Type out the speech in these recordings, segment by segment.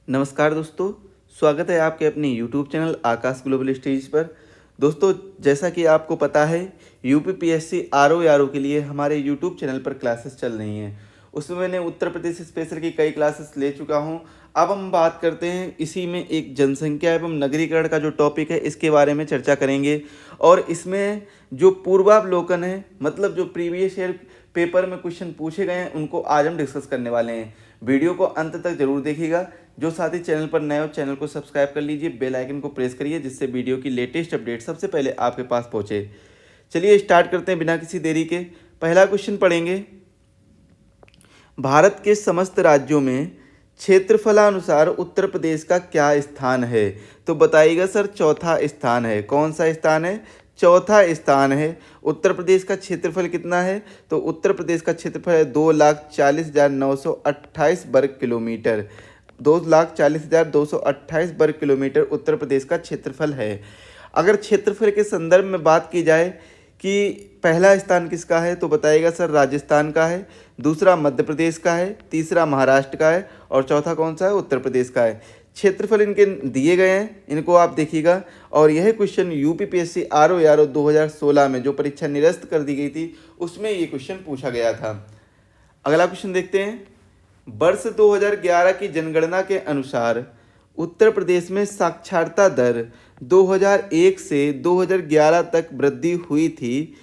नमस्कार दोस्तों, स्वागत है आपके अपने YouTube चैनल आकाश ग्लोबल स्टेज पर। दोस्तों, जैसा कि आपको पता है, यूपीपीएससी आरओ आरओ के लिए हमारे YouTube चैनल पर क्लासेस चल रही हैं। उसमें मैंने उत्तर प्रदेश स्पेशल की कई क्लासेस ले चुका हूं। अब हम बात करते हैं इसी में एक जनसंख्या एवं नगरीकरण का जो टॉपिक है इसके बारे में चर्चा करेंगे। और इसमें जो पूर्वावलोकन है, मतलब जो प्रीवियस ईयर पेपर में क्वेश्चन पूछे गए हैं, उनको आज हम डिस्कस करने वाले हैं। वीडियो को अंत तक जरूर देखिएगा। जो साथी चैनल पर नए हो, चैनल को सब्सक्राइब कर लीजिए, बेल आइकन को प्रेस करिए, जिससे वीडियो की लेटेस्ट अपडेट सबसे पहले आपके पास पहुंचे। चलिए स्टार्ट करते हैं बिना किसी देरी के। पहला क्वेश्चन पढ़ेंगे। भारत के समस्त राज्यों में क्षेत्रफलानुसार उत्तर प्रदेश का क्या स्थान है? तो बताइएगा सर, चौथा स्थान है। कौन सा स्थान है? चौथा स्थान है। उत्तर प्रदेश का क्षेत्रफल कितना है? तो उत्तर प्रदेश का क्षेत्रफल है 2,40,928 वर्ग किलोमीटर। 2,40,228 वर्ग किलोमीटर उत्तर प्रदेश का क्षेत्रफल है। अगर क्षेत्रफल के संदर्भ में बात की जाए कि पहला स्थान किसका है, तो बताइएगा सर, राजस्थान का है। दूसरा मध्य प्रदेश का है। तीसरा महाराष्ट्र का है। और चौथा कौन सा है? उत्तर प्रदेश का है। क्षेत्रफल इनके दिए गए हैं, इनको आप देखिएगा। और यह क्वेश्चन यूपीपीएससी आरओ आरओ 2016 में जो परीक्षा निरस्त कर दी गई थी, उसमें ये क्वेश्चन पूछा गया था। अगला क्वेश्चन देखते हैं। वर्ष 2011 की जनगणना के अनुसार उत्तर प्रदेश में साक्षरता दर 2001 से 2011 तक वृद्धि हुई थी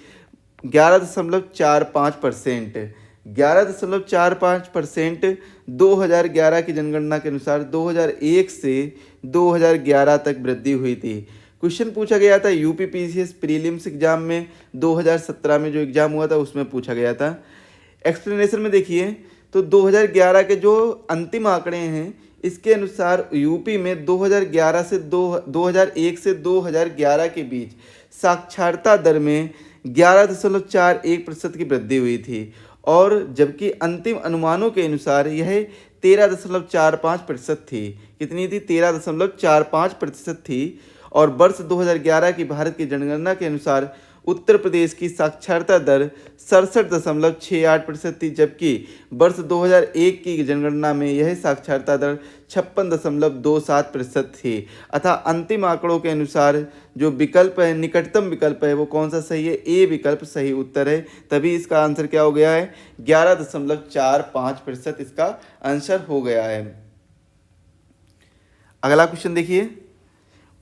11.45%। 11.45% 2011 की जनगणना के अनुसार 2001 से 2011 तक वृद्धि हुई थी। क्वेश्चन पूछा गया था यूपीपीसीएस प्रीलिम्स एग्जाम में 2017 में जो एग्जाम हुआ था उसमें पूछा गया था। एक्सप्लेनेशन में देखिए तो 2011 के जो अंतिम आंकड़े हैं इसके अनुसार यूपी में 2001 से 2011 के बीच साक्षरता दर में 11.41% की वृद्धि हुई थी। और जबकि अंतिम अनुमानों के अनुसार यह 13.45% थी। कितनी थी? 13.45% थी। और वर्ष 2011 की भारत की जनगणना के अनुसार उत्तर प्रदेश की साक्षरता दर 67.68% थी, जबकि वर्ष 2001 की जनगणना में यह साक्षरता दर 56.27% थी। अतः अंतिम आंकड़ों के अनुसार जो विकल्प है, निकटतम विकल्प है, वो कौन सा सही है? ए विकल्प सही उत्तर है। तभी इसका आंसर क्या हो गया है? 11.45% इसका आंसर हो गया है। अगला क्वेश्चन देखिए।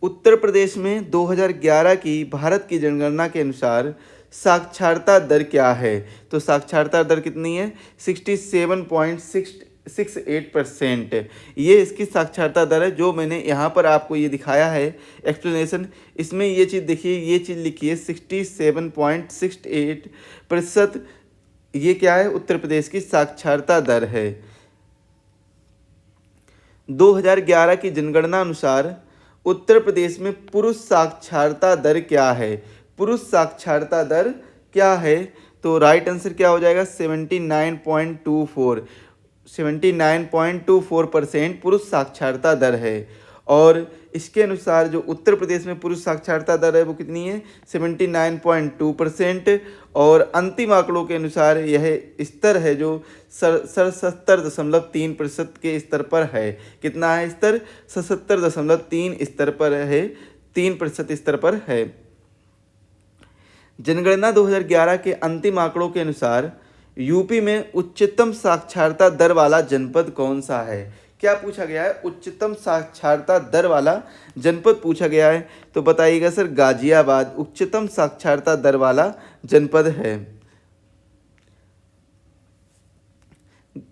उत्तर प्रदेश में 2011 की भारत की जनगणना के अनुसार साक्षरता दर क्या है? तो साक्षरता दर कितनी है? 67.68%। ये इसकी साक्षरता दर है, जो मैंने यहाँ पर आपको ये दिखाया है एक्सप्लेनेशन। इसमें ये चीज़ देखिए, ये चीज़ लिखी है 67.68%। ये क्या है? उत्तर प्रदेश की साक्षरता दर है। 2011 की जनगणना अनुसार उत्तर प्रदेश में पुरुष साक्षरता दर क्या है? पुरुष साक्षरता दर क्या है? तो राइट आंसर क्या हो जाएगा? 79.24% पुरुष साक्षरता दर है। और इसके अनुसार जो उत्तर प्रदेश में पुरुष साक्षरता दर है वो कितनी है? 79.2%। और अंतिम आंकड़ों के अनुसार यह स्तर है जो 77.3% के स्तर पर है। कितना है स्तर? 77.3 स्तर पर है, 3% स्तर पर है। जनगणना 2011 के अंतिम आंकड़ों के अनुसार यूपी में उच्चतम साक्षरता दर वाला जनपद कौन सा है? क्या पूछा गया है? उच्चतम साक्षरता दर वाला जनपद पूछा गया है। तो बताइएगा सर, गाजियाबाद उच्चतम साक्षरता दर वाला जनपद है।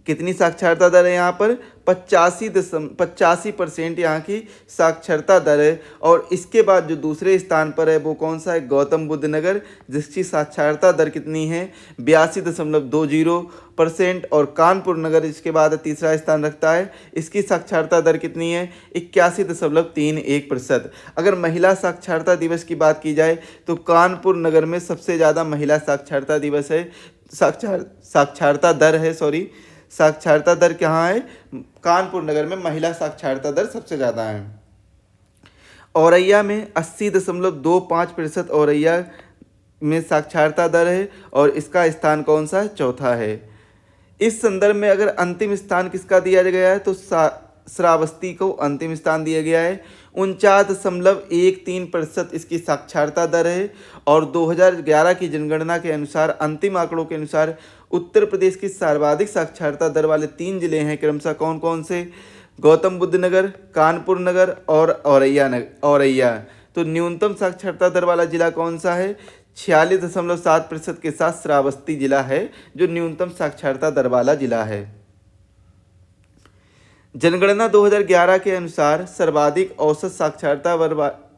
कितनी साक्षरता दर है यहाँ पर? 85% यहाँ की साक्षरता दर है। और इसके बाद जो दूसरे स्थान पर है वो कौन सा है? गौतम बुद्ध नगर, जिसकी साक्षरता दर कितनी है? 82.20%। और कानपुर नगर इसके बाद तीसरा स्थान रखता है, इसकी साक्षरता दर कितनी है? 81.31%। अगर महिला साक्षरता दिवस की बात की जाए तो कानपुर नगर में सबसे ज़्यादा महिला साक्षरता दिवस है, साक्षरता दर है, साक्षरता दर कहाँ है? कानपुर नगर में महिला साक्षरता दर सबसे ज़्यादा है। औरैया में 80.25% औरैया में साक्षरता दर है। और इसका स्थान कौन सा है? चौथा है। इस संदर्भ में अगर अंतिम स्थान किसका दिया गया है तो श्रावस्ती को अंतिम स्थान दिया गया है। 49.13% इसकी साक्षरता दर है। और 2011 की जनगणना के अनुसार, अंतिम आंकड़ों के अनुसार, उत्तर प्रदेश की सर्वाधिक साक्षरता दर वाले 3 जिले हैं, क्रमशः कौन कौन से? गौतम बुद्ध नगर, कानपुर नगर और औरैया। तो न्यूनतम साक्षरता दर वाला जिला कौन सा है? 46.7% के साथ श्रावस्ती जिला है जो न्यूनतम साक्षरता दर वाला जिला है। जनगणना 2011 के अनुसार सर्वाधिक औसत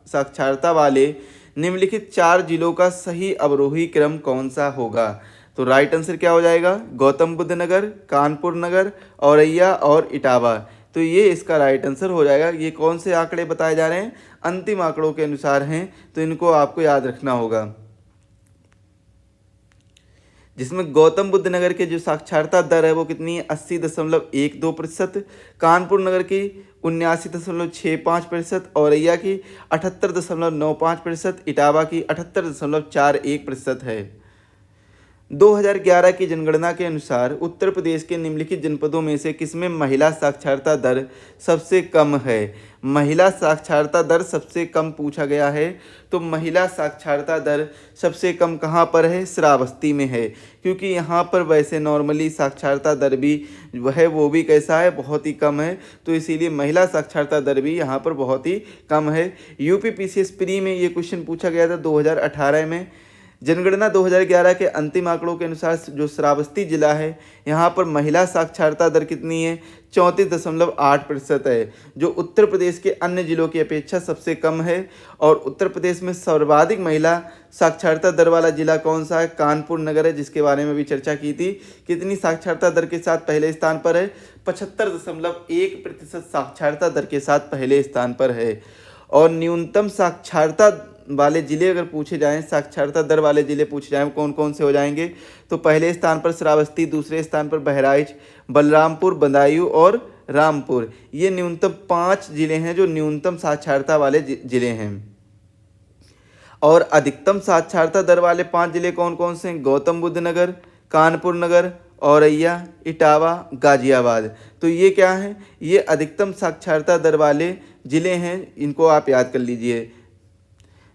साक्षरता वाले निम्नलिखित 4 जिलों का सही अवरोही क्रम कौन सा होगा? तो राइट आंसर क्या हो जाएगा? गौतम बुद्ध नगर, कानपुर नगर, औरैया और इटावा। तो ये इसका राइट आंसर हो जाएगा। ये कौन से आंकड़े बताए जा रहे हैं? अंतिम आंकड़ों के अनुसार हैं, तो इनको आपको याद रखना होगा। जिसमें गौतम बुद्ध नगर के जो साक्षरता दर है वो कितनी है? 80.12%, कानपुर नगर की 79.65%, औरैया की 78.95%, इटावा की 78.41% है। 2011 की जनगणना के अनुसार उत्तर प्रदेश के निम्नलिखित जनपदों में से किसमें महिला साक्षरता दर सबसे कम है? महिला साक्षरता दर सबसे कम पूछा गया है, तो महिला साक्षरता दर सबसे कम कहाँ पर है? श्रावस्ती में है, क्योंकि यहाँ पर वैसे नॉर्मली साक्षरता दर भी है, वो भी कैसा है? बहुत ही कम है। तो इसीलिए महिला साक्षरता दर भी यहाँ पर बहुत ही कम है। यूपी पीसीएस प्री में ये क्वेश्चन पूछा गया था 2018 में। जनगणना 2011 के अंतिम आंकड़ों के अनुसार जो श्रावस्ती जिला है, यहाँ पर महिला साक्षरता दर कितनी है? 34.8% है, जो उत्तर प्रदेश के अन्य जिलों की अपेक्षा सबसे कम है। और उत्तर प्रदेश में सर्वाधिक महिला साक्षरता दर वाला जिला कौन सा है? कानपुर नगर है, जिसके बारे में भी चर्चा की थी। कितनी साक्षरता दर के साथ पहले स्थान पर है? 75.1% साक्षरता दर के साथ पहले स्थान पर है। और न्यूनतम साक्षरता वाले जिले अगर पूछे जाएं, साक्षरता दर वाले जिले पूछे जाएं, कौन कौन से हो जाएंगे? तो पहले स्थान पर श्रावस्ती, दूसरे स्थान पर बहराइच, बलरामपुर, बदायूं और रामपुर। ये न्यूनतम 5 जिले हैं जो न्यूनतम साक्षरता वाले जिले हैं। और अधिकतम साक्षरता दर वाले 5 जिले कौन कौन से हैं? गौतम बुद्ध नगर, कानपुर नगर, औरैया, इटावा, गाजियाबाद। तो ये क्या है? ये अधिकतम साक्षरता दर वाले जिले हैं, इनको आप याद कर लीजिए।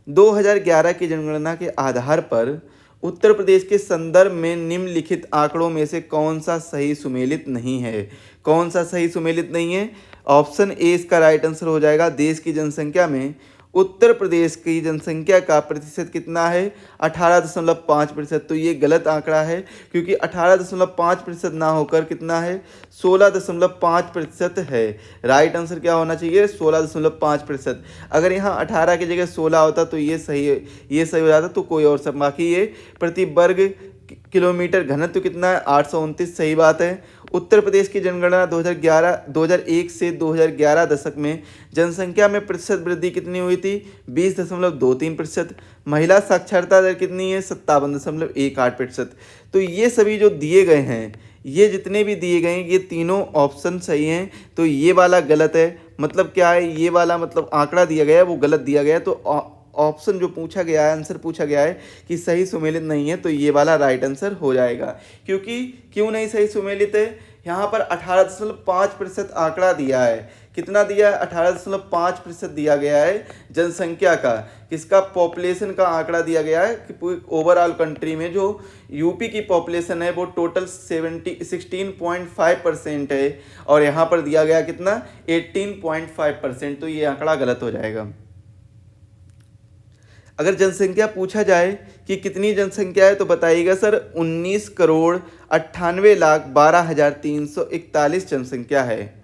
2011 की जनगणना के आधार पर उत्तर प्रदेश के संदर्भ में निम्नलिखित आंकड़ों में से कौन सा सही सुमेलित नहीं है? कौन सा सही सुमेलित नहीं है? ऑप्शन ए इसका राइट आंसर हो जाएगा। देश की जनसंख्या में उत्तर प्रदेश की जनसंख्या का प्रतिशत कितना है? 18.5%। तो ये गलत आंकड़ा है, क्योंकि 18.5% ना होकर कितना है? 16.5% है। राइट आंसर क्या होना चाहिए? 16.5%। अगर यहाँ 18 की जगह 16 होता तो ये सही है, ये सही हो जाता, तो कोई और सब। बाकी ये प्रति वर्ग किलोमीटर घनत्व कितना है? 829। सही बात है। उत्तर प्रदेश की जनगणना 2001 से 2011 दशक में जनसंख्या में प्रतिशत वृद्धि कितनी हुई थी? 20.23%। महिला साक्षरता दर कितनी है? 57.18%। तो ये सभी जो दिए गए हैं, ये जितने भी दिए गए हैं, ये तीनों ऑप्शन सही हैं। तो ये वाला गलत है। मतलब क्या है? ये वाला मतलब आंकड़ा दिया गया है वो गलत दिया गया है। तो ऑप्शन जो पूछा गया है, आंसर पूछा गया है कि सही सुमेलित नहीं है, तो ये वाला राइट आंसर हो जाएगा। क्योंकि क्यों नहीं सही सुमेलित है? यहाँ पर 18.5% आंकड़ा दिया है। कितना दिया है? 18.5% दिया गया है जनसंख्या का। किसका? पॉपुलेशन का आंकड़ा दिया गया है कि ओवरऑल कंट्री में जो यूपी की पॉपुलेशन है वो टोटल 16.5% है, और यहाँ पर दिया गया कितना? 18.5%। तो ये आंकड़ा गलत हो जाएगा। अगर जनसंख्या पूछा जाए कि कितनी जनसंख्या है, तो बताइएगा सर 19,98,12,341 जनसंख्या है।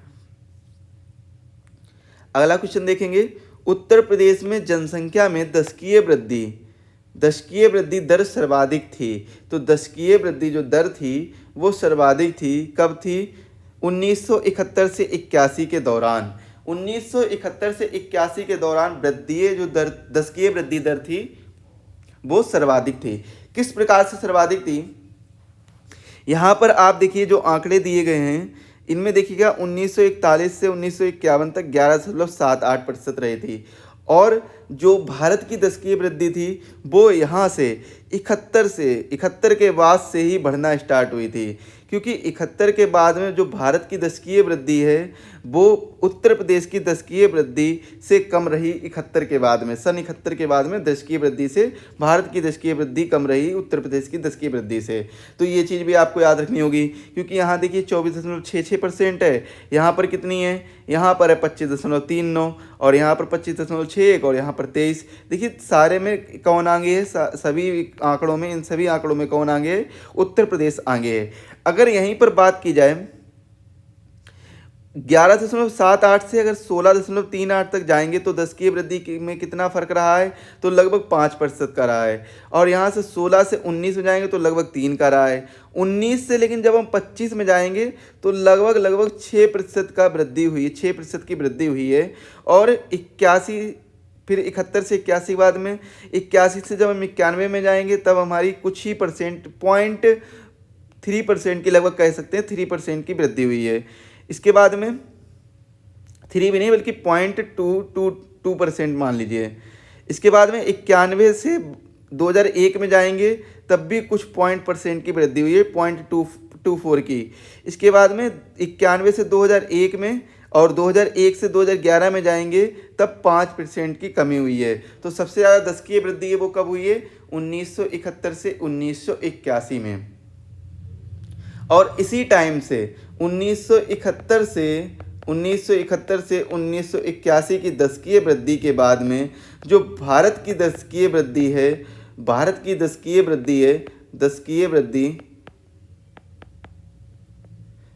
अगला क्वेश्चन देखेंगे। उत्तर प्रदेश में जनसंख्या में दशकीय वृद्धि दर सर्वाधिक थी। तो दशकीय वृद्धि जो दर थी वो सर्वाधिक थी। कब थी? 1971 से 81 के दौरान। 1971 से 81 के दौरान दशकीय वृद्धि दर थी वो सर्वाधिक थी। किस प्रकार से सर्वाधिक थी? यहाँ पर आप देखिए जो आंकड़े दिए गए हैं, इनमें देखिएगा 1941 से 1951 तक 11.78% रही थी। और जो भारत की दशकीय वृद्धि थी वो यहाँ से 71 के बाद से ही बढ़ना स्टार्ट हुई थी, क्योंकि 71 के बाद में जो भारत की दशकीय वृद्धि है वो उत्तर प्रदेश की दशकीय वृद्धि से कम रही। 71 के बाद में, सन 71 के बाद में दशकीय वृद्धि से भारत की दशकीय वृद्धि कम रही उत्तर प्रदेश की दशकीय वृद्धि से। तो ये चीज़ भी आपको याद रखनी होगी, क्योंकि यहाँ देखिए 24.66% है, यहाँ पर कितनी है, यहाँ पर है 25.39 और यहाँ पर 25.61 और यहाँ पर 23। देखिए सारे में कौन आगे है, सभी आंकड़ों में, इन सभी आंकड़ों में कौन आगे है, उत्तर प्रदेश आगे है। अगर यहीं पर बात की जाए 11.78 से अगर 16.38 तक जाएंगे तो दशकीय वृद्धि में कितना फर्क रहा है, तो लगभग 5% का रहा है। और यहाँ से 16 से 19 में जाएंगे तो लगभग 3 का रहा है। 19 से लेकिन जब हम 25 में जाएंगे तो लगभग 6% का वृद्धि हुई, 6% की वृद्धि हुई है। और 81, फिर 71 से 81 बाद में 81 से जब हम 91 में जाएंगे तब हमारी कुछ ही परसेंट, 0.3% की लगभग कह सकते हैं 3% की वृद्धि हुई है। इसके बाद में 3 भी नहीं बल्कि 0.222% मान लीजिए। इसके बाद में 91 से 2001 में जाएंगे तब भी कुछ % की वृद्धि हुई है, 0.224 की। इसके बाद में 91 से 2001 में और 2001 से 2011 में जाएंगे तब 5% की कमी हुई है। तो सबसे ज़्यादा दशकीय वृद्धि है वो कब हुई है, 1971 से 1981 में। और इसी टाइम से 1971 से 1981 की दशकीय वृद्धि के बाद में जो भारत की दशकीय वृद्धि है, भारत की दशकीय वृद्धि है,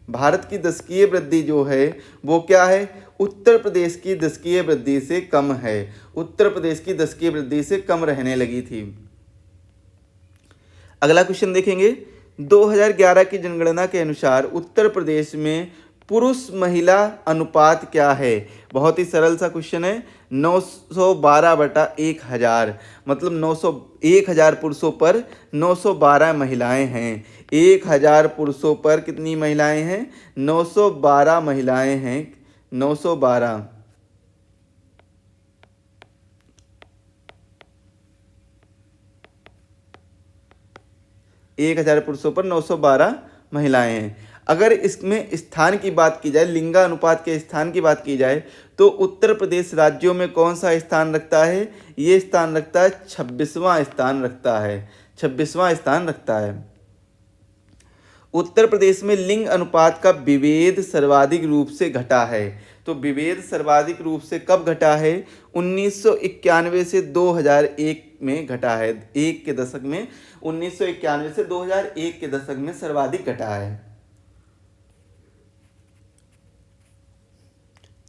भारत की दशकीय वृद्धि जो है वो क्या है, उत्तर प्रदेश की दशकीय वृद्धि से कम है, उत्तर प्रदेश की दशकीय वृद्धि से कम रहने लगी थी। अगला क्वेश्चन देखेंगे, 2011 की जनगणना के अनुसार उत्तर प्रदेश में पुरुष महिला अनुपात क्या है। बहुत ही सरल सा क्वेश्चन है, 912/1000, मतलब 1000 पुरुषों पर 912 महिलाएं हैं। 1000 पुरुषों पर कितनी महिलाएं हैं, 912 महिलाएं हैं, 912। 1000 पुरुषों पर 912 महिलाएं हैं। अगर इसमें स्थान की बात की जाए, लिंगानुपात के स्थान की बात की जाए, तो उत्तर प्रदेश राज्यों में कौन सा स्थान रखता है, ये स्थान रखता है 26वां स्थान रखता है, 26वां स्थान रखता है। उत्तर प्रदेश में लिंग अनुपात का विभेद सर्वाधिक रूप से घटा है। तो विभेद सर्वाधिक रूप से कब घटा है, 1991 से 2001 में घटा है। 1 के दशक में 1991 से 2001 के दशक में सर्वाधिक घटा है,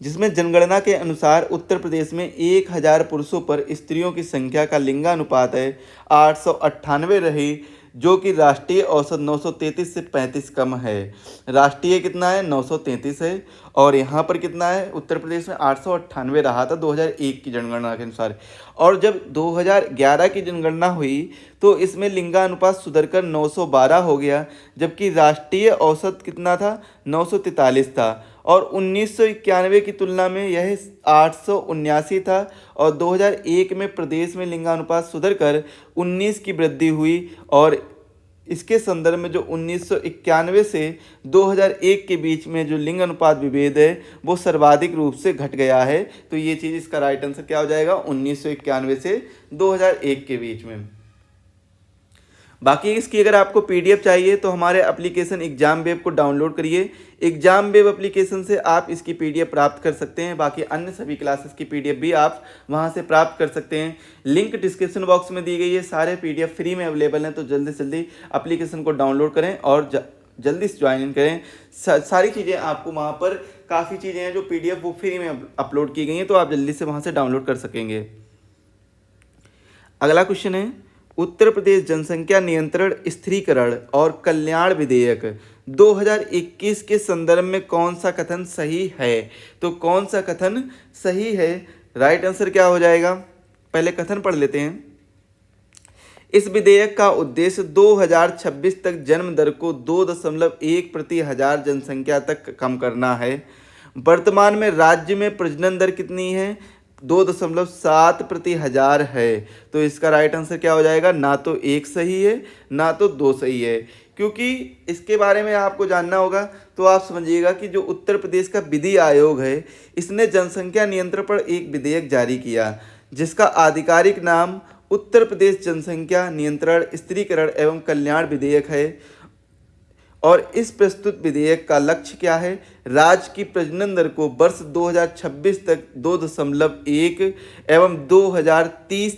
जिसमें जनगणना के अनुसार उत्तर प्रदेश में 1000 पुरुषों पर स्त्रियों की संख्या का लिंगानुपात है 898 रही, जो कि राष्ट्रीय औसत 933 से 35 कम है। राष्ट्रीय कितना है, 933 है, और यहाँ पर कितना है, उत्तर प्रदेश में 898 रहा था 2001 की जनगणना के अनुसार। और जब 2011 की जनगणना हुई तो इसमें लिंगानुपात सुधरकर 912 हो गया, जबकि राष्ट्रीय औसत कितना था, 943 था। और 1991 की तुलना में यह 879 था। और 2001 में प्रदेश में लिंगानुपात सुधरकर 19 की वृद्धि हुई। और इसके संदर्भ में जो 1991 से 2001 के बीच में जो लिंग अनुपात विभेद है वो सर्वाधिक रूप से घट गया है। तो ये चीज़, इसका राइट आंसर क्या हो जाएगा, 1991 से 2001 के बीच में। बाकी इसकी अगर आपको पीडीएफ चाहिए तो हमारे एप्लीकेशन एग्जाम वेब को डाउनलोड करिए। एग्जाम वेब एप्लीकेशन से आप इसकी पीडीएफ प्राप्त कर सकते हैं। बाकी अन्य सभी क्लासेस की पीडीएफ भी आप वहां से प्राप्त कर सकते हैं। लिंक डिस्क्रिप्शन बॉक्स में दी गई है, सारे पीडीएफ फ्री में अवेलेबल हैं। तो जल्दी से जल्दी एप्लीकेशन को डाउनलोड करें और जल्दी से ज्वाइन इन करें। सारी चीज़ें आपको वहाँ पर, काफ़ी चीज़ें हैं जो पीडीएफ वो फ्री में अपलोड की गई हैं, तो आप जल्दी से वहाँ से डाउनलोड कर सकेंगे। अगला क्वेश्चन है, उत्तर प्रदेश जनसंख्या नियंत्रण, स्थिरीकरण और कल्याण विधेयक 2021 के संदर्भ में कौन सा कथन सही है। तो कौन सा कथन सही है, राइट आंसर क्या हो जाएगा, पहले कथन पढ़ लेते हैं। इस विधेयक का उद्देश्य 2026 तक जन्म दर को 2.1 प्रति हजार जनसंख्या तक कम करना है। वर्तमान में राज्य में प्रजनन दर कितनी है, 2.7/1000 है। तो इसका राइट आंसर क्या हो जाएगा, ना तो 1 सही है ना तो 2 सही है। क्योंकि इसके बारे में आपको जानना होगा तो आप समझिएगा कि जो उत्तर प्रदेश का विधि आयोग है, इसने जनसंख्या नियंत्रण पर एक विधेयक जारी किया जिसका आधिकारिक नाम उत्तर प्रदेश जनसंख्या नियंत्रण स्थिरीकरण एवं कल्याण विधेयक है। और इस प्रस्तुत विधेयक का लक्ष्य क्या है, राज्य की प्रजनन दर को वर्ष 2026 तक 2.1 एवं 2030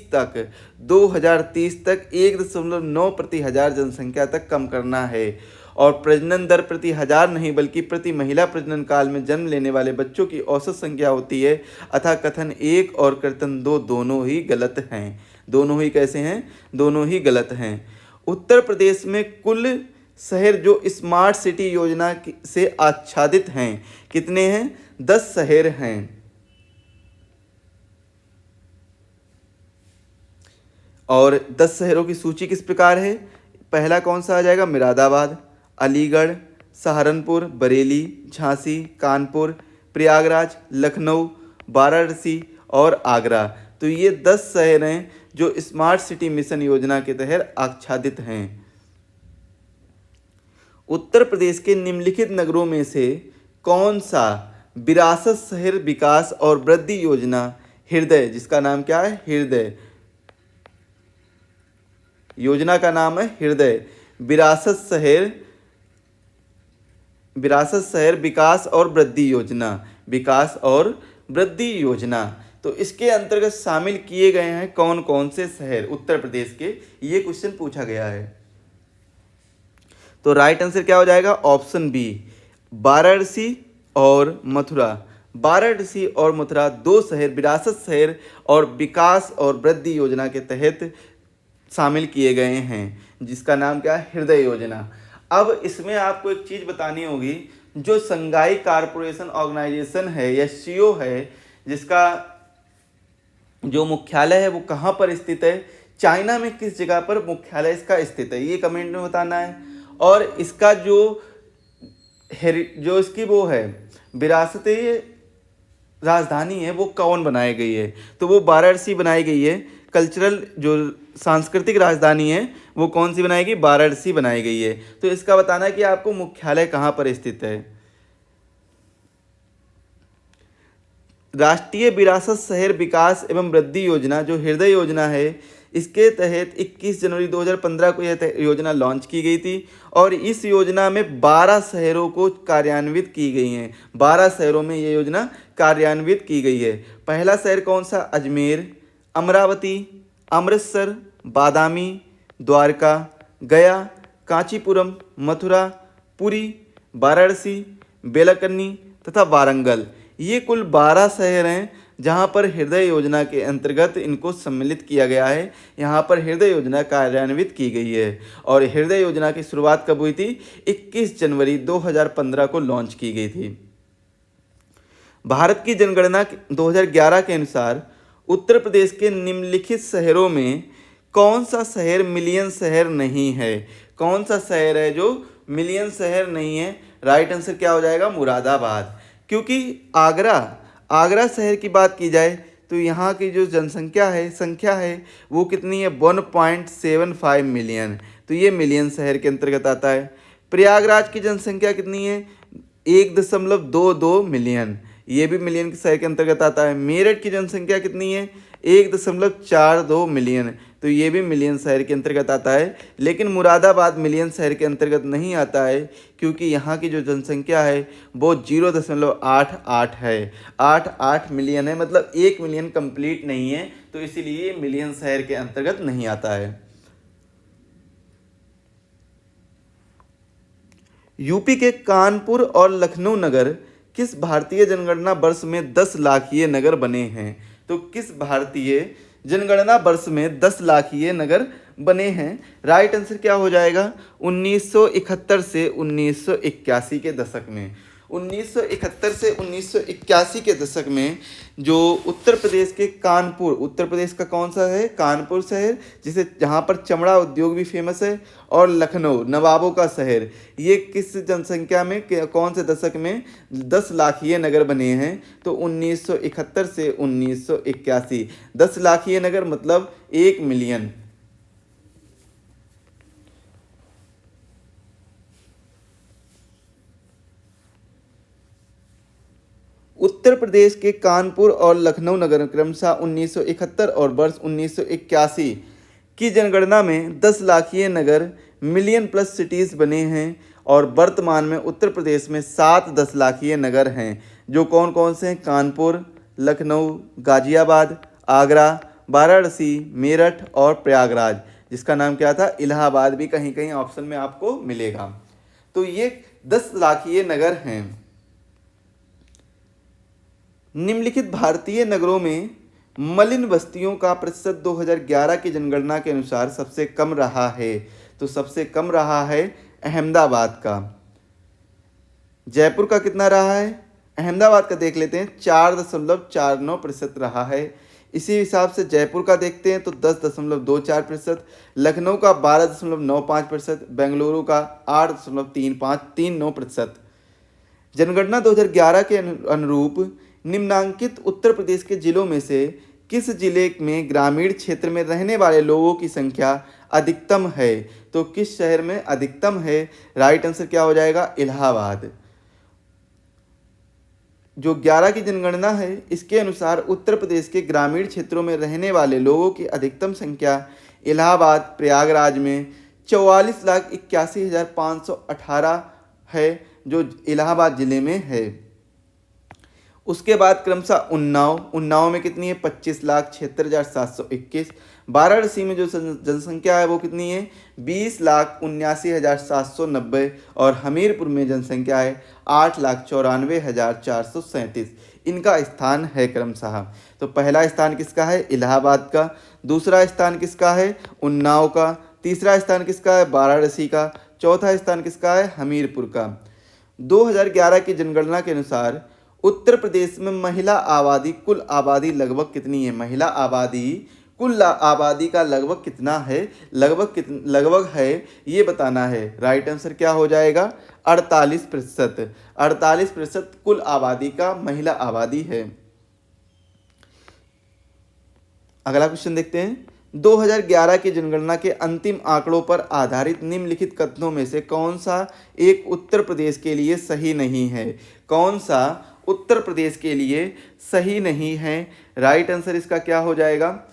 तक 1.9 प्रति हजार जनसंख्या तक कम करना है। और प्रजनन दर प्रति हजार नहीं बल्कि प्रति महिला प्रजनन काल में जन्म लेने वाले बच्चों की औसत संख्या होती है, अतः कथन 1 और कथन 2 दोनों ही गलत हैं। दोनों ही कैसे हैं, दोनों ही गलत हैं। उत्तर प्रदेश में कुल शहर जो स्मार्ट सिटी योजना से आच्छादित हैं कितने हैं, 10 शहर हैं। और 10 शहरों की सूची किस प्रकार है, पहला कौन सा आ जाएगा, मुरादाबाद, अलीगढ़, सहारनपुर, बरेली, झांसी, कानपुर, प्रयागराज, लखनऊ, वाराणसी और आगरा। तो ये 10 शहर हैं जो स्मार्ट सिटी मिशन योजना के तहत आच्छादित हैं। उत्तर प्रदेश के निम्नलिखित नगरों में से कौन सा विरासत शहर विकास और वृद्धि योजना हृदय, जिसका नाम क्या है, हृदय, योजना का नाम है हृदय, विरासत शहर विकास और वृद्धि योजना, विकास और वृद्धि योजना। तो इसके अंतर्गत शामिल किए गए हैं कौन कौन से शहर उत्तर प्रदेश के, ये क्वेश्चन पूछा गया है। तो राइट आंसर क्या हो जाएगा, ऑप्शन बी, वाराणसी और मथुरा। वाराणसी और मथुरा 2 शहर विरासत शहर और विकास और वृद्धि योजना के तहत शामिल किए गए हैं, जिसका नाम क्या है, हृदय योजना। अब इसमें आपको एक चीज़ बतानी होगी, जो शंघाई कारपोरेशन ऑर्गेनाइजेशन है या सीओ है, जिसका जो मुख्यालय है वो कहाँ पर स्थित है, चाइना में किस जगह पर मुख्यालय इसका स्थित है, ये कमेंट में बताना है। और इसका जो इसकी वो है विरासती राजधानी है वो कौन बनाई गई है, तो वो वाराणसी बनाई गई है। कल्चरल जो सांस्कृतिक राजधानी है वो कौन सी बनाई गई, वाराणसी बनाई गई है। तो इसका बताना है कि आपको मुख्यालय कहाँ पर स्थित है। राष्ट्रीय विरासत शहर विकास एवं वृद्धि योजना जो हृदय योजना है, इसके तहत 21 जनवरी 2015 को यह योजना लॉन्च की गई थी। और इस योजना में 12 शहरों को कार्यान्वित की गई हैं, 12 शहरों में ये योजना कार्यान्वित की गई है। पहला शहर कौन सा, अजमेर, अमरावती, अमृतसर, बादामी, द्वारका, गया, कांचीपुरम, मथुरा, पुरी, वाराणसी, बेलाकन्नी तथा वारंगल। ये कुल 12 शहर हैं जहाँ पर हृदय योजना के अंतर्गत इनको सम्मिलित किया गया है। यहाँ पर हृदय योजना कार्यान्वित की गई है। और हृदय योजना की शुरुआत कब हुई थी, 21 जनवरी 2015 को लॉन्च की गई थी। भारत की जनगणना 2011 के अनुसार उत्तर प्रदेश के निम्नलिखित शहरों में कौन सा शहर मिलियन शहर नहीं है, कौन सा शहर है जो मिलियन शहर नहीं है। राइट आंसर क्या हो जाएगा, मुरादाबाद। क्योंकि आगरा शहर की बात की जाए तो यहाँ की जो संख्या है वो कितनी है, 1.75 मिलियन, तो ये मिलियन शहर के अंतर्गत आता है। प्रयागराज की जनसंख्या कितनी है, 1.22 मिलियन, ये भी मिलियन शहर के अंतर्गत आता है। मेरठ की जनसंख्या कितनी है, 1.42 मिलियन, तो ये भी मिलियन शहर के अंतर्गत आता है। लेकिन मुरादाबाद मिलियन शहर के अंतर्गत नहीं आता है, क्योंकि यहाँ की जो जनसंख्या है वो 0.88 है, 88 मिलियन है, मतलब 1 मिलियन कंप्लीट नहीं है, तो इसीलिए मिलियन शहर के अंतर्गत नहीं आता है। यूपी के कानपुर और लखनऊ नगर किस भारतीय जनगणना वर्ष में 10 लाखीय नगर बने हैं। तो किस भारतीय जनगणना वर्ष में 10 लाखीय नगर बने हैं। राइट आंसर क्या हो जाएगा, 1971 से 1981 के दशक में। 1971 से 1981 के दशक में जो उत्तर प्रदेश के कानपुर, उत्तर प्रदेश का कौन सा है, कानपुर शहर, जिसे जहाँ पर चमड़ा उद्योग भी फेमस है, और लखनऊ नवाबों का शहर, ये किस जनसंख्या में कौन से दशक में 10 लाखीय नगर बने हैं? तो 1971 से 1981। 10 लाखीय नगर मतलब 1 मिलियन। उत्तर प्रदेश के कानपुर और लखनऊ नगर क्रमशः 1971 और वर्ष 1981 की जनगणना में 10 लाखीय नगर मिलियन प्लस सिटीज़ बने हैं और वर्तमान में उत्तर प्रदेश में 7 10 लाखीय नगर हैं, जो कौन कौन से हैं? कानपुर, लखनऊ, गाजियाबाद, आगरा, वाराणसी, मेरठ और प्रयागराज, जिसका नाम क्या था? इलाहाबाद भी कहीं कहीं ऑप्शन में आपको मिलेगा। तो ये 10 लाखीय नगर हैं। निम्नलिखित भारतीय नगरों में मलिन बस्तियों का प्रतिशत 2011 की जनगणना के अनुसार सबसे कम रहा है। तो सबसे कम रहा है अहमदाबाद का। जयपुर का कितना रहा है? अहमदाबाद का देख लेते हैं, 4.49% रहा है। इसी हिसाब से जयपुर का देखते हैं तो 10.24%, लखनऊ का 12.95%, बेंगलुरु का 8.39%। जनगणना 2011 के अनुरूप निम्नांकित उत्तर प्रदेश के जिलों में से किस जिले में ग्रामीण क्षेत्र में रहने वाले लोगों की संख्या अधिकतम है? तो किस शहर में अधिकतम है? राइट आंसर क्या हो जाएगा? इलाहाबाद। जो 11 की जनगणना है इसके अनुसार उत्तर प्रदेश के ग्रामीण क्षेत्रों में रहने वाले लोगों की अधिकतम संख्या इलाहाबाद प्रयागराज में 44,81,518 है, जो इलाहाबाद जिले में है। उसके बाद क्रमशः उन्नाव में कितनी है? 25,76,721। वाराणसी में जो जनसंख्या है वो कितनी है? 20,79,790 और हमीरपुर में जनसंख्या है 8,94,437। इनका स्थान है क्रमशः। तो पहला स्थान किसका है? इलाहाबाद का। दूसरा स्थान किसका है? उन्नाव का। तीसरा स्थान किसका है? वाराणसी का। चौथा स्थान किसका है? हमीरपुर का। 2011 की जनगणना के अनुसार उत्तर प्रदेश में महिला आबादी, कुल आबादी लगभग कितनी है? महिला आबादी कुल आबादी का लगभग कितना है? लगभग है ये बताना है। राइट आंसर क्या हो जाएगा? 48%। 48% कुल आबादी का महिला आबादी है। अगला क्वेश्चन देखते हैं। 2011 की जनगणना के अंतिम आंकड़ों पर आधारित निम्नलिखित कथनों में से कौन सा एक उत्तर प्रदेश के लिए सही नहीं है? कौन सा उत्तर प्रदेश के लिए सही नहीं है? राइट आंसर इसका क्या हो जाएगा?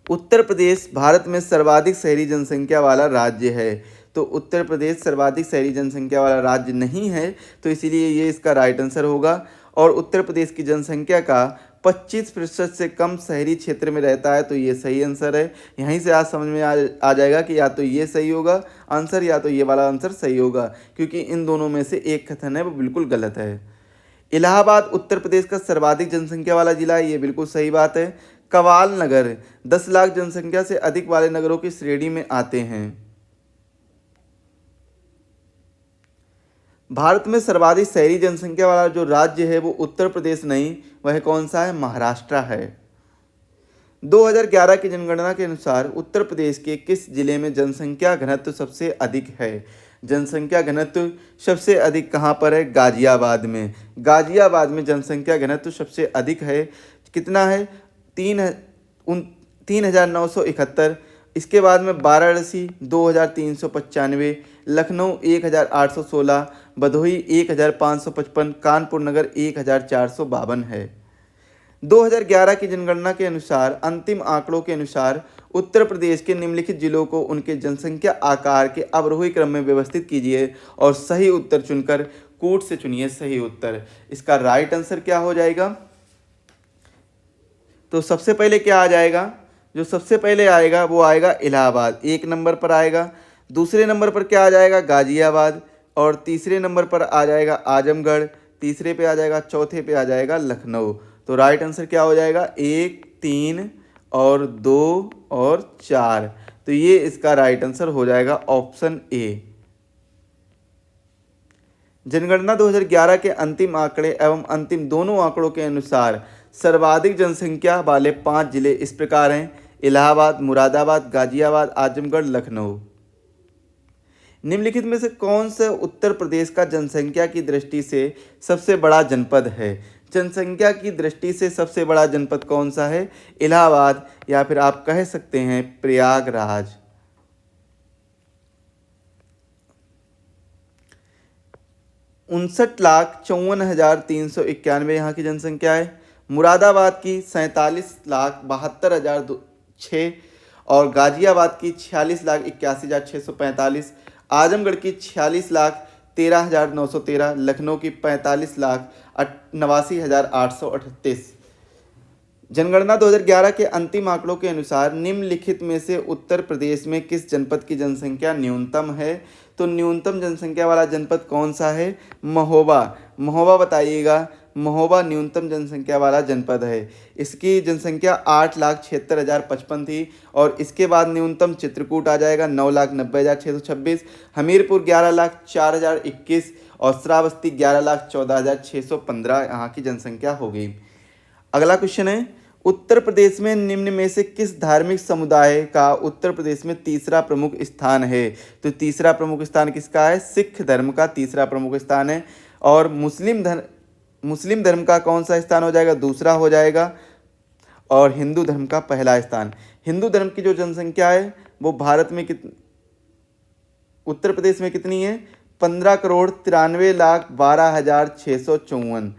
उत्तर प्रदेश भारत में सर्वाधिक शहरी जनसंख्या वाला राज्य है। तो उत्तर प्रदेश सर्वाधिक शहरी जनसंख्या वाला राज्य नहीं है, तो इसीलिए ये इसका राइट आंसर होगा। और उत्तर प्रदेश की जनसंख्या का 25% से कम शहरी क्षेत्र में रहता है, तो ये सही आंसर है। यहीं से आज समझ में आ जाएगा कि या तो ये सही होगा आंसर या तो ये वाला आंसर सही होगा, क्योंकि इन दोनों में से एक कथन है वो बिल्कुल गलत है। इलाहाबाद उत्तर प्रदेश का सर्वाधिक जनसंख्या वाला जिला है, ये बिल्कुल सही बात है। कवाल नगर 10 लाख जनसंख्या से अधिक वाले नगरों की श्रेणी में आते हैं। भारत में सर्वाधिक शहरी जनसंख्या वाला जो राज्य है वो उत्तर प्रदेश नहीं, वह कौन सा है? महाराष्ट्र है। 2011 की जनगणना के अनुसार उत्तर प्रदेश के किस जिले में जनसंख्या घनत्व सबसे अधिक है? जनसंख्या घनत्व सबसे अधिक कहाँ पर है? गाजियाबाद में। गाजियाबाद में जनसंख्या घनत्व सबसे अधिक है। कितना है? 3,971। इसके बाद में वाराणसी 2,395, लखनऊ 1,816, भदोही 1,555, कानपुर नगर 1,452 है। 2011 की जनगणना के अनुसार अंतिम आंकड़ों के अनुसार उत्तर प्रदेश के निम्नलिखित जिलों को उनके जनसंख्या आकार के अवरोही क्रम में व्यवस्थित कीजिए और सही उत्तर चुनकर कूट से चुनिए सही उत्तर। इसका राइट आंसर क्या हो जाएगा? तो सबसे पहले क्या आ जाएगा? जो सबसे पहले आएगा वो आएगा इलाहाबाद, 1 नंबर पर आएगा। दूसरे नंबर पर क्या आ जाएगा? गाजियाबाद। और तीसरे नंबर पर आ जाएगा आजमगढ़। तीसरे पे आ जाएगा, चौथे पे आ जाएगा लखनऊ। तो राइट आंसर क्या हो जाएगा? 1, 3 और 2 और 4। तो ये इसका राइट आंसर हो जाएगा ऑप्शन ए। जनगणना 2011 के अंतिम आंकड़े एवं अंतिम दोनों आंकड़ों के अनुसार सर्वाधिक जनसंख्या वाले 5 जिले इस प्रकार हैं: इलाहाबाद, मुरादाबाद, गाजियाबाद, आजमगढ़, लखनऊ। निम्नलिखित में से कौन सा उत्तर प्रदेश का जनसंख्या की दृष्टि से सबसे बड़ा जनपद है? जनसंख्या की दृष्टि से सबसे बड़ा जनपद कौन सा है? इलाहाबाद, या फिर आप कह सकते हैं प्रयागराज। 59,54,391 यहाँ की जनसंख्या है। मुरादाबाद की 47,72,600 और गाजियाबाद की 46,81,645, आजमगढ़ की 46,13,913, लखनऊ की 45,89,838। जनगणना 2011 के अंतिम आंकड़ों के अनुसार निम्नलिखित में से उत्तर प्रदेश में किस जनपद की जनसंख्या न्यूनतम है? तो न्यूनतम जनसंख्या वाला जनपद कौन सा है? महोबा। महोबा बताइएगा। महोबा न्यूनतम जनसंख्या वाला जनपद है। इसकी जनसंख्या 8,76,055 थी और इसके बाद न्यूनतम चित्रकूट आ जाएगा 9,90,626, हमीरपुर 11,04,021 और श्रावस्ती 11,14,615 यहाँ की जनसंख्या होगी। अगला क्वेश्चन है, उत्तर प्रदेश में निम्न में से किस धार्मिक समुदाय का उत्तर प्रदेश में तीसरा प्रमुख स्थान है? तो तीसरा प्रमुख स्थान किसका है? सिख धर्म का तीसरा प्रमुख स्थान है। और मुस्लिम धर्म का कौन सा स्थान हो जाएगा? दूसरा हो जाएगा। और हिंदू धर्म का पहला स्थान। हिंदू धर्म की जो जनसंख्या है वो भारत में उत्तर प्रदेश में कितनी है? 15,93,12,654।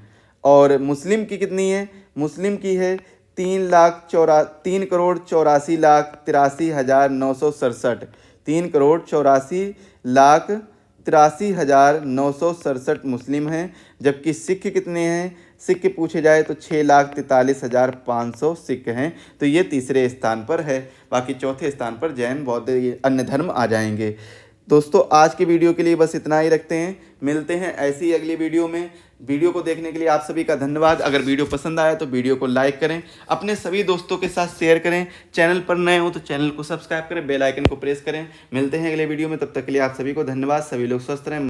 और मुस्लिम की कितनी है? मुस्लिम की है 3,84,83,967। 3,84,83,967 मुस्लिम हैं। जबकि सिख कितने हैं? सिख पूछे जाए तो 6,43,500 सिख हैं। तो ये तीसरे स्थान पर है। बाकी चौथे स्थान पर जैन, बौद्ध, अन्य धर्म आ जाएंगे। दोस्तों आज की वीडियो के लिए बस इतना ही रखते हैं। मिलते हैं ऐसी अगली वीडियो में। वीडियो को देखने के लिए आप सभी का धन्यवाद। अगर वीडियो पसंद आया तो वीडियो को लाइक करें, अपने सभी दोस्तों के साथ शेयर करें। चैनल पर नए हो तो चैनल को सब्सक्राइब करें, बेल आइकन को प्रेस करें। मिलते हैं अगले वीडियो में, तब तक के लिए आप सभी को धन्यवाद। सभी लोग स्वस्थ रहें।